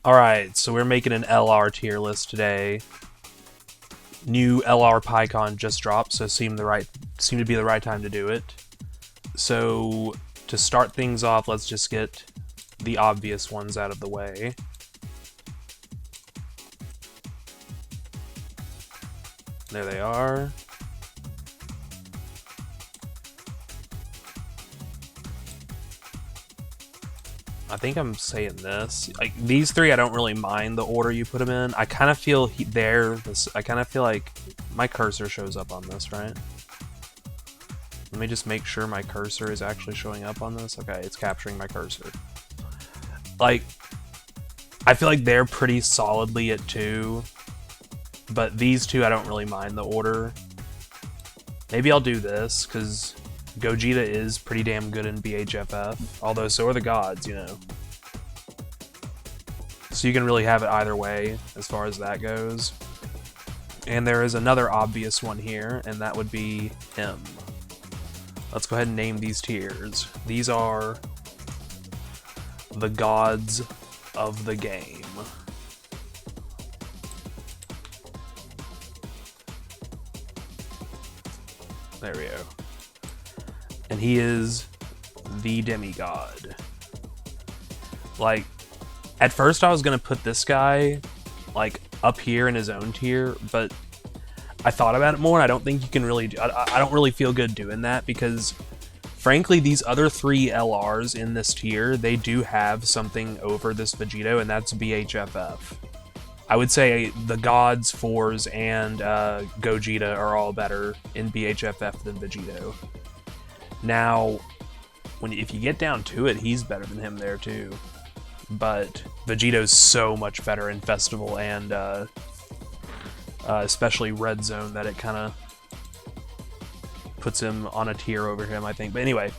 Alright, so we're making an LR tier list today. New LR PyCon just dropped, so seemed to be the right time to do it. So to start things off, let's just get the obvious ones out of the way. There they are. I think I'm saying this. Like these three, I don't really mind the order you put them in. I kind of feel I kind of feel like my cursor shows up on this, right? Let me just make sure my cursor is actually showing up on this. Okay, it's capturing my cursor. Like, I feel like they're pretty solidly at 2, but these two, I don't really mind the order. Maybe I'll do this, because Gogeta is pretty damn good in BHFF, although so are the gods, you know. So you can really have it either way, as far as that goes. And there is another obvious one here, and that would be him. Let's go ahead and name these tiers. These are the gods of the game. There we go. And he is the demigod. Like, at first I was gonna put this guy, like, up here in his own tier, but I thought about it more, and I don't think you can really I don't really feel good doing that, because frankly, these other 3 LRs in this tier, they do have something over this Vegito, and that's BHFF. I would say the gods, 4s, and Gogeta are all better in BHFF than Vegito. Now, if you get down to it, he's better than him there too. But Vegito's so much better in Festival and especially Red Zone that it kind of puts him on a tier over him, I think. But anyway,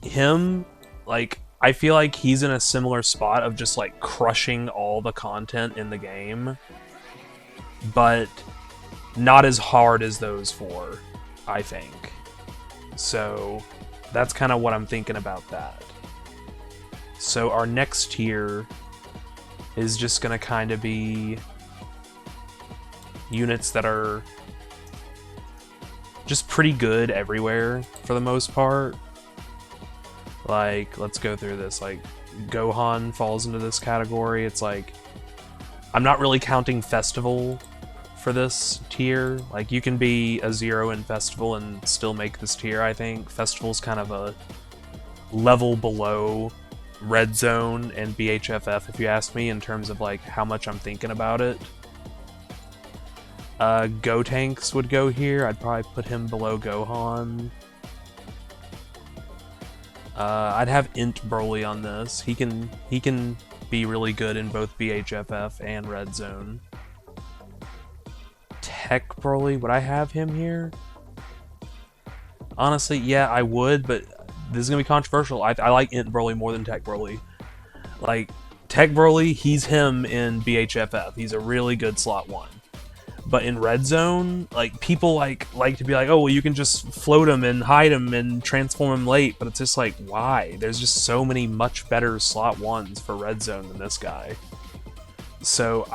him, like, I feel like he's in a similar spot of just like crushing all the content in the game, but not as hard as those 4, I think. So that's kind of what I'm thinking about that. So our next tier is just going to kind of be units that are just pretty good everywhere for the most part. Like, let's go through this. Like, Gohan falls into this category. It's like, I'm not really counting Festival for this tier. Like, you can be a 0 in Festival and still make this tier, I think. Festival's kind of a level below Red Zone and BHFF, if you ask me, in terms of like how much I'm thinking about it. Gotenks would go here. I'd probably put him below Gohan. I'd have Int Broly on this. He can be really good in both BHFF and Red Zone. Tech Broly, would I have him here? Honestly, yeah, I would, but this is gonna be controversial. I like Int Broly more than Tech Broly. Like, Tech Broly, he's him in BHFF. He's a really good slot 1. But in Red Zone, like, people like to be like, oh, well, you can just float him and hide him and transform him late, but it's just like, why? There's just so many much better slot 1s for Red Zone than this guy. So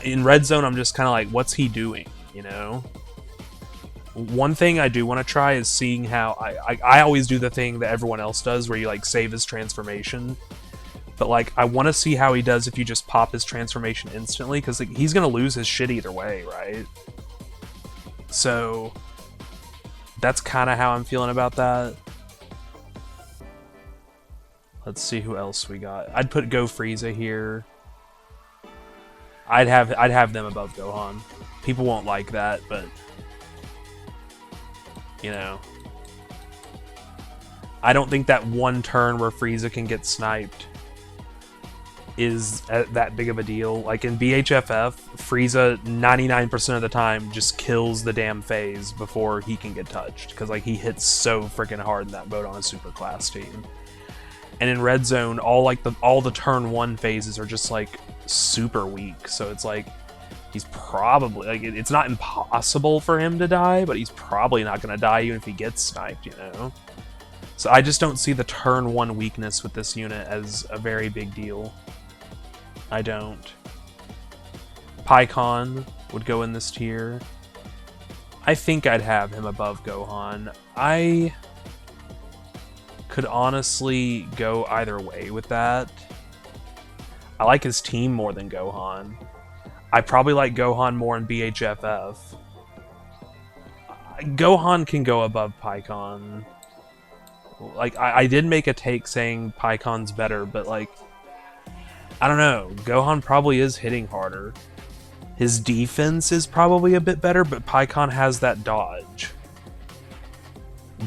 in Red Zone, I'm just kind of like, what's he doing, you know? One thing I do want to try is seeing how I always do the thing that everyone else does, where you like save his transformation. But like, I want to see how he does if you just pop his transformation instantly, because like, he's gonna lose his shit either way, right? So that's kind of how I'm feeling about that. Let's see who else we got. I'd put Go Frieza here. I'd have them above Gohan. People won't like that, but you know, I don't think that one turn where Frieza can get sniped is that big of a deal. Like in BHFF, Frieza 99% of the time just kills the damn phase before he can get touched, because like he hits so freaking hard in that mode on a super class team. And in Red Zone, all the turn 1 phases are just like super weak, so it's like he's probably, like, it's not impossible for him to die, but he's probably not going to die even if he gets sniped, you know? So I just don't see the turn 1 weakness with this unit as a very big deal. I don't. Paikon would go in this tier. I think I'd have him above Gohan. I could honestly go either way with that. I like his team more than Gohan. I probably like Gohan more in BHFF. Gohan can go above Paikon. Like, I did make a take saying Paikon's better, but like, I don't know. Gohan probably is hitting harder. His defense is probably a bit better, but Paikon has that dodge.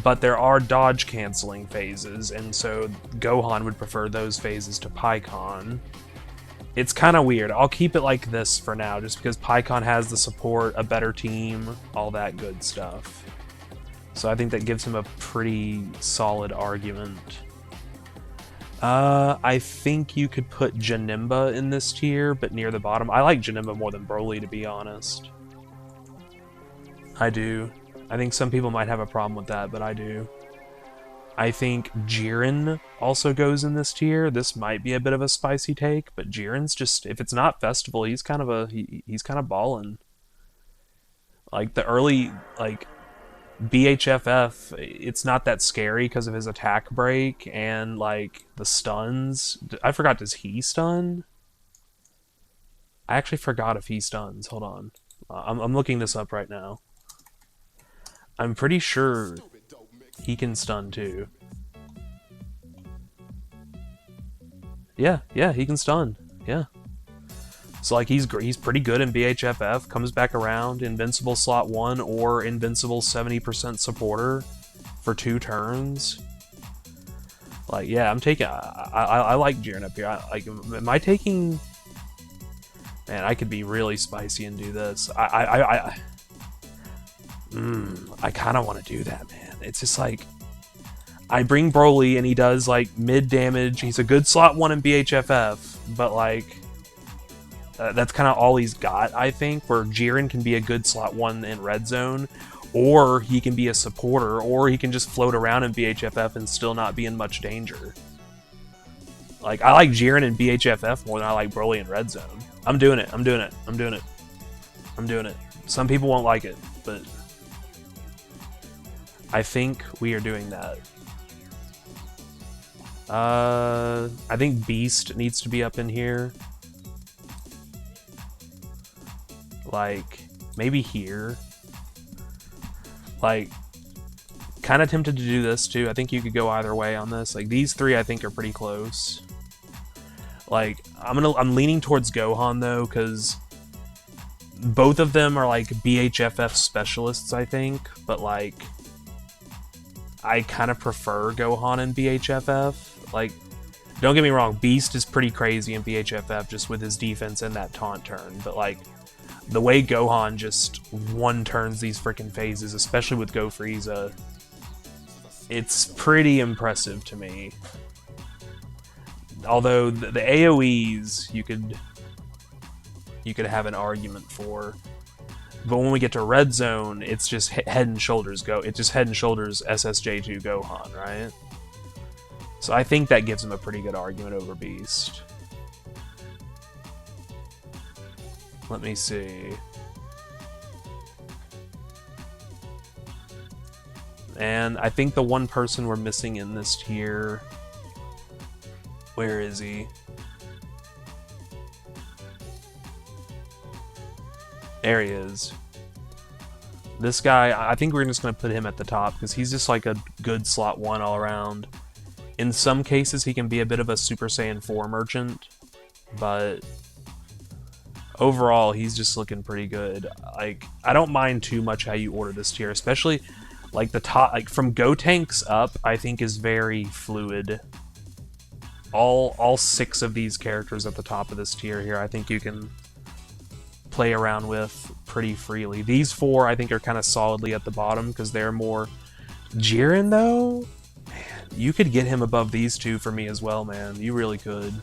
But there are dodge canceling phases, and so Gohan would prefer those phases to Paikon. It's kind of weird. I'll keep it like this for now, just because Paikon has the support, a better team, all that good stuff. So I think that gives him a pretty solid argument. I think you could put Janemba in this tier, but near the bottom. I like Janemba more than Broly, to be honest. I do. I think some people might have a problem with that, but I do. I think Jiren also goes in this tier. This might be a bit of a spicy take, but Jiren's just, if it's not Festival, he's kind of he's kind of ballin'. Like the early, like BHFF, it's not that scary because of his attack break and like the stuns. I forgot, does he stun? I actually forgot if he stuns. Hold on, I'm looking this up right now. I'm pretty sure he can stun too. Yeah, he can stun. Yeah. So like he's pretty good in BHFF, comes back around, Invincible slot 1 or Invincible 70% supporter for 2 turns. Like, yeah, I'm taking, I like Jiren up here. Am I taking, man, I could be really spicy and do this. I kind of want to do that, man. It's just like, I bring Broly and he does like mid damage. He's a good slot 1 in BHFF, but like, that's kind of all he's got, I think, where Jiren can be a good slot 1 in Red Zone, or he can be a supporter, or he can just float around in BHFF and still not be in much danger. Like, I like Jiren in BHFF more than I like Broly in Red Zone. I'm doing it. Some people won't like it, but I think we are doing that. I think Beast needs to be up in here. Like, maybe here. Like, kind of tempted to do this too. I think you could go either way on this. Like, these 3 I think are pretty close. Like, I'm leaning towards Gohan though, because both of them are like BHFF specialists, I think. But like, I kind of prefer Gohan in BHFF. Like, don't get me wrong, Beast is pretty crazy in BHFF just with his defense and that taunt turn. But like, the way Gohan just one-turns these freaking phases, especially with Go Frieza, it's pretty impressive to me. Although the AoEs you could have an argument for, but when we get to Red Zone, it's just head and shoulders SSJ2 Gohan, right? So I think that gives him a pretty good argument over Beast. Let me see. And I think the one person we're missing in this tier... Where is he? There he is. This guy, I think we're just going to put him at the top, because he's just like a good slot 1 all around. In some cases, he can be a bit of a Super Saiyan 4 merchant, but... overall, he's just looking pretty good. Like, I don't mind too much how you order this tier, especially like the top, like from Gotenks up, I think is very fluid. All 6 of these characters at the top of this tier here, I think you can play around with pretty freely. These 4, I think, are kind of solidly at the bottom because they're more. Jiren, though, man, you could get him above these 2 for me as well, man. You really could.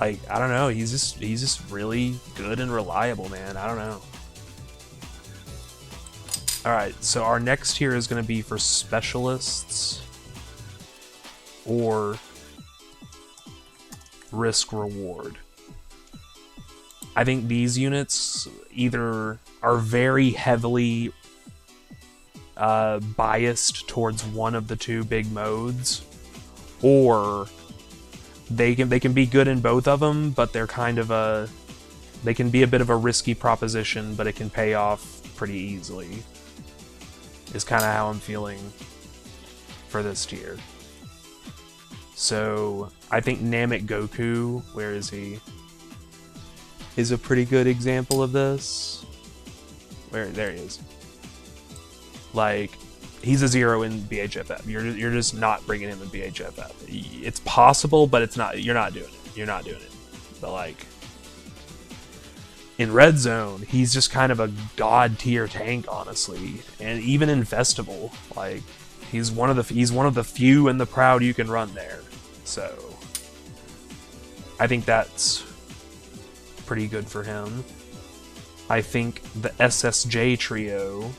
Like, I don't know, he's just really good and reliable, man. I don't know. Alright, so our next tier is going to be for specialists or risk reward. I think these units either are very heavily biased towards one of the two big modes, or they can be good in both of them, but they're kind of they can be a bit of a risky proposition, but it can pay off pretty easily. Is kind of how I'm feeling for this tier. So I think Namek Goku, where is he? Is a pretty good example of this. There he is. Like, he's a 0 in BHFF. You're just not bringing him in BHFF. It's possible, but it's not. You're not doing it. You're not doing it. But like, in Red Zone, he's just kind of a god tier tank, honestly. And even in Festival, like, he's one of the few and the proud you can run there. So I think that's pretty good for him. I think the SSJ trio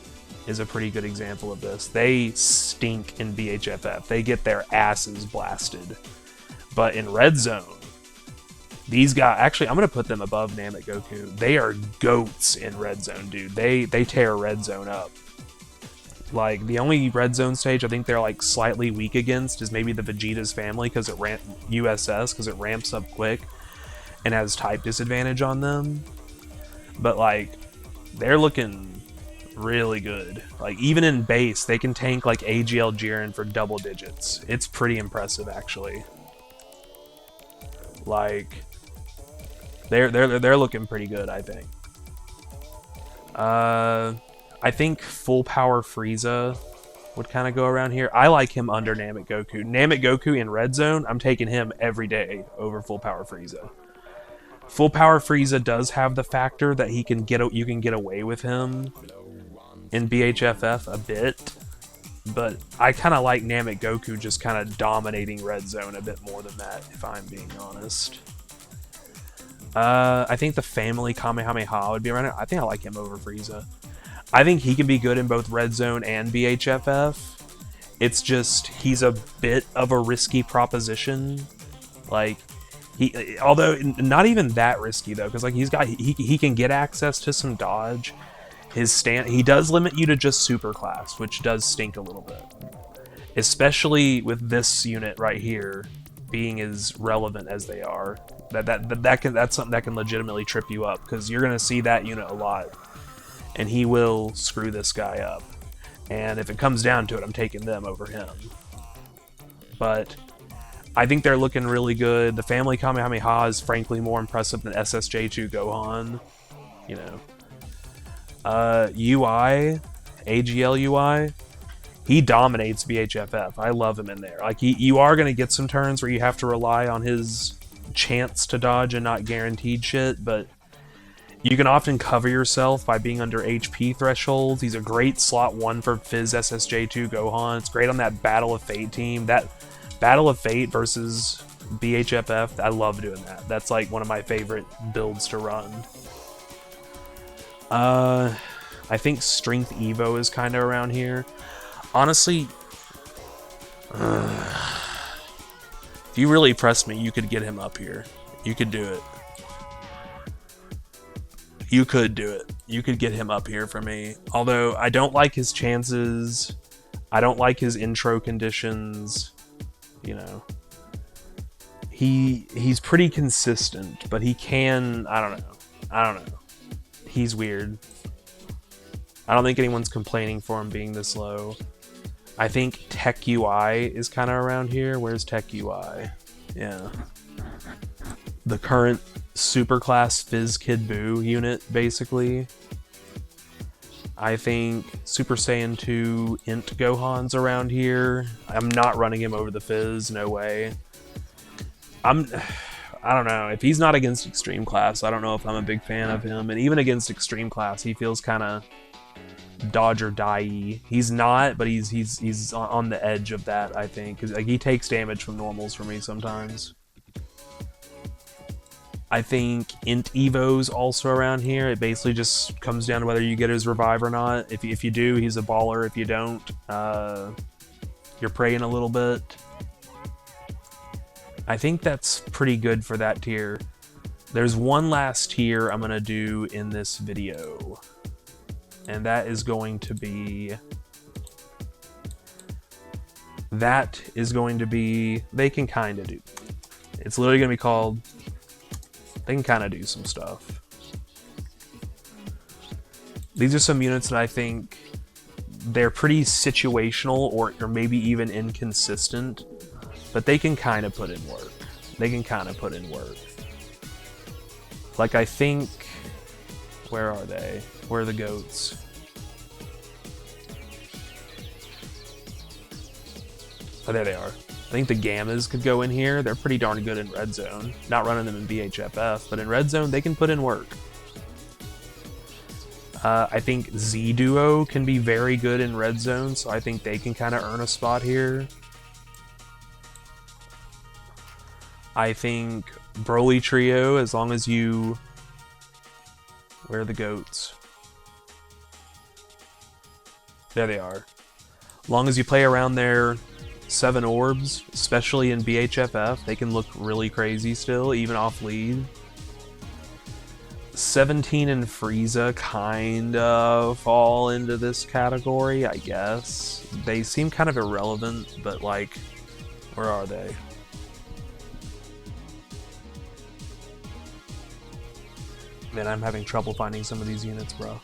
is a pretty good example of this. They stink in BHFF. They get their asses blasted. But in Red Zone, these guys, actually, I'm going to put them above Namek Goku. They are goats in Red Zone, dude. They tear Red Zone up. Like, the only Red Zone stage I think they're, like, slightly weak against is maybe the Vegeta's family, because USS, because it ramps up quick and has type disadvantage on them. But, like, they're looking really good. Like, even in base, they can tank, like, AGL Jiren for double digits. It's pretty impressive, actually. Like, they're looking pretty good, I think. I think Full Power Frieza would kind of go around here. I like him under Namek Goku. Namek Goku in Red Zone, I'm taking him every day over Full Power Frieza. Full Power Frieza does have the factor that you can get away with him in BHFF a bit, but I kind of like Namek Goku just kind of dominating Red Zone a bit more than that, if I'm being honest. I think the family Kamehameha would be around it. I think I like him over Frieza. I think he can be good in both Red Zone and BHFF. It's just, he's a bit of a risky proposition. Like, although not even that risky though, because like he can get access to some dodge. He does limit you to just super class, which does stink a little bit. Especially with this unit right here being as relevant as they are. That's something that can legitimately trip you up, because you're gonna see that unit a lot. And he will screw this guy up. And if it comes down to it, I'm taking them over him. But I think they're looking really good. The family Kamehameha is frankly more impressive than SSJ2 Gohan. You know. UI, AGL UI, he dominates BHFF. I love him in there. Like, you are going to get some turns where you have to rely on his chance to dodge and not guaranteed shit, but you can often cover yourself by being under HP thresholds. He's a great slot 1 for Fizz SSJ2 Gohan. It's great on that Battle of Fate team. That Battle of Fate versus BHFF, I love doing that. That's like one of my favorite builds to run. I think Strength Evo is kind of around here. Honestly, if you really press me, you could get him up here. You could do it. You could do it. You could get him up here for me. Although, I don't like his chances. I don't like his intro conditions. You know. He's pretty consistent, but he can... I don't know. He's weird. I don't think anyone's complaining for him being this low. I think Tech UI is kind of around here. Where's Tech UI? Yeah. The current Superclass Fizz Kid Buu unit, basically. I think Super Saiyan 2 Int Gohan's around here. I'm not running him over the Fizz, no way. I don't know. If he's not against Extreme Class, I don't know if I'm a big fan of him. And even against Extreme Class, he feels kind of dodge or die-y. He's not, but he's on the edge of that, I think. 'Cause, like, he takes damage from normals for me sometimes. I think Int Evo's also around here. It basically just comes down to whether you get his revive or not. If you do, he's a baller. If you don't, you're praying a little bit. I think that's pretty good for that tier. There's one last tier I'm gonna do in this video, and that is going to be they can kind of do. It's literally gonna be called. They can kind of do some stuff. These are some units that I think they're pretty situational or maybe even inconsistent, but they can kind of put in work. They can kind of put in work. Like, I think... Where are they? Where are the goats? Oh, there they are. I think the Gammas could go in here. They're pretty darn good in Red Zone. Not running them in BHFF, but in Red Zone, they can put in work. I think Z-Duo can be very good in Red Zone, so I think they can kind of earn a spot here. I think Broly Trio, as long as you... Where are the goats? There they are. As long as you play around their 7 orbs, especially in BHFF, they can look really crazy still, even off lead. 17 and Frieza kind of fall into this category, I guess. They seem kind of irrelevant, but like, where are they? Man, I'm having trouble finding some of these units, bro.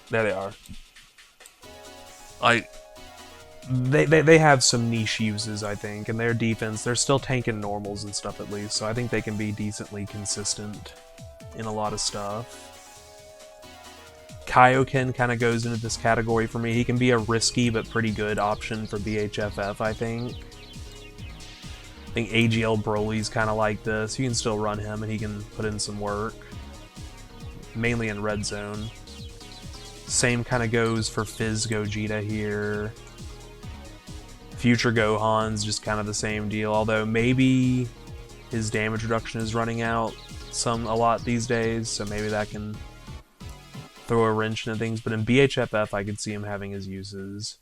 There they are. Like, they have some niche uses, I think, and their defense, they're still tanking normals and stuff at least, so I think they can be decently consistent in a lot of stuff. Kaioken kind of goes into this category for me. He can be a risky but pretty good option for BHFF, I think. I think AGL Broly's kind of like this. You can still run him and he can put in some work. Mainly in Red Zone. Same kind of goes for Fizz Gogeta here. Future Gohan's just kind of the same deal, although maybe his damage reduction is running out a lot these days, so maybe that can throw a wrench into things. But in BHFF, I could see him having his uses.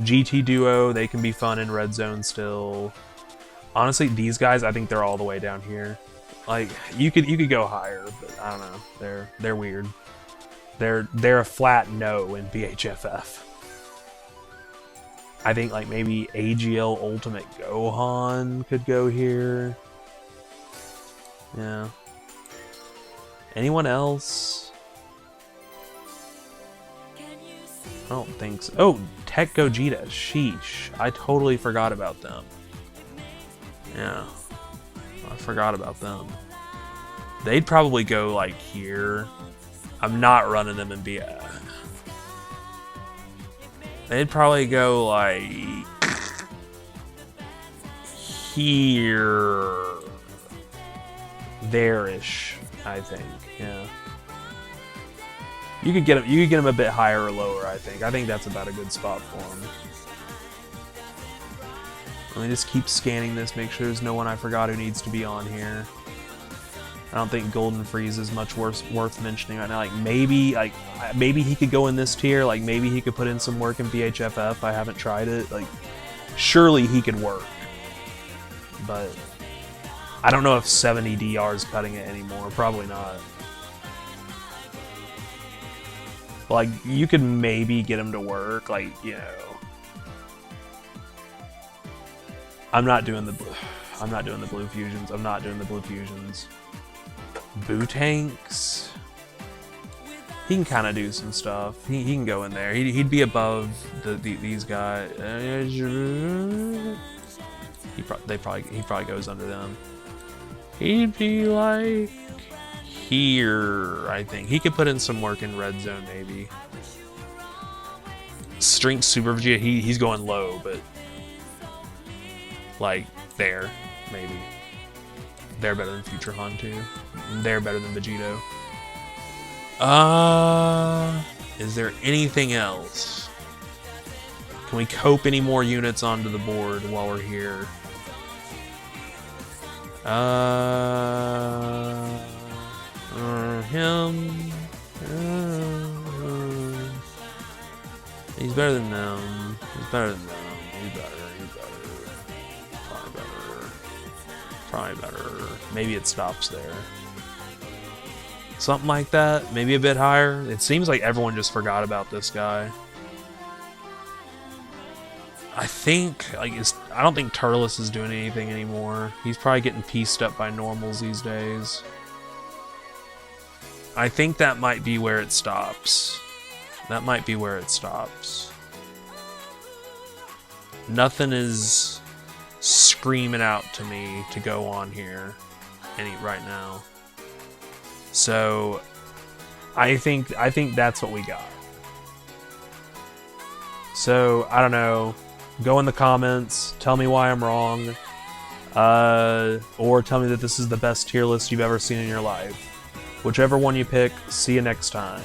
GT Duo, they can be fun in Red Zone still. Honestly, these guys, I think they're all the way down here. Like, you could go higher, but I don't know. They're weird. They're a flat no in BHFF. I think like maybe AGL Ultimate Gohan could go here. Yeah. Anyone else? I don't think so. Oh, Tech Gogeta. Sheesh. I totally forgot about them. Yeah. I forgot about them. They'd probably go like here. I'm not running them in BF. They'd probably go like here, there-ish, I think. Yeah. You could get them a bit higher or lower, I think. I think that's about a good spot for them. Let me just keep scanning this, make sure there's no one I forgot who needs to be on here. I don't think Golden Freeze is much worth mentioning right now. Like maybe he could go in this tier. Like maybe he could put in some work in BHFF. I haven't tried it. Like surely he could work, but I don't know if 70 DR is cutting it anymore. Probably not. But like you could maybe get him to work. Like I'm not doing the blue fusions. I'm not doing the blue fusions. Boo Tanks. He can kind of do some stuff. He can go in there. He'd be above these guys. He probably goes under them. He'd be like here, I think. He could put in some work in Red Zone maybe. Strength Super Vegeta. He's going low, but like there maybe. They're better than Future Han too. They're better than Vegito. Is there anything else? Can we cope any more units onto the board while we're here? Him. He's better than them. He's better than them. He's better. He's better. Probably better. Probably better. Maybe it stops there. Something like that. Maybe a bit higher. It seems like everyone just forgot about this guy. I think, like, I don't think Turles is doing anything anymore. He's probably getting pieced up by normals these days. I think that might be where it stops. That might be where it stops. Nothing is screaming out to me to go on here right now. So I think that's what we got. So I don't know. Go in the comments, tell me why I'm wrong, or tell me that this is the best tier list you've ever seen in your life. Whichever one you pick, see you next time.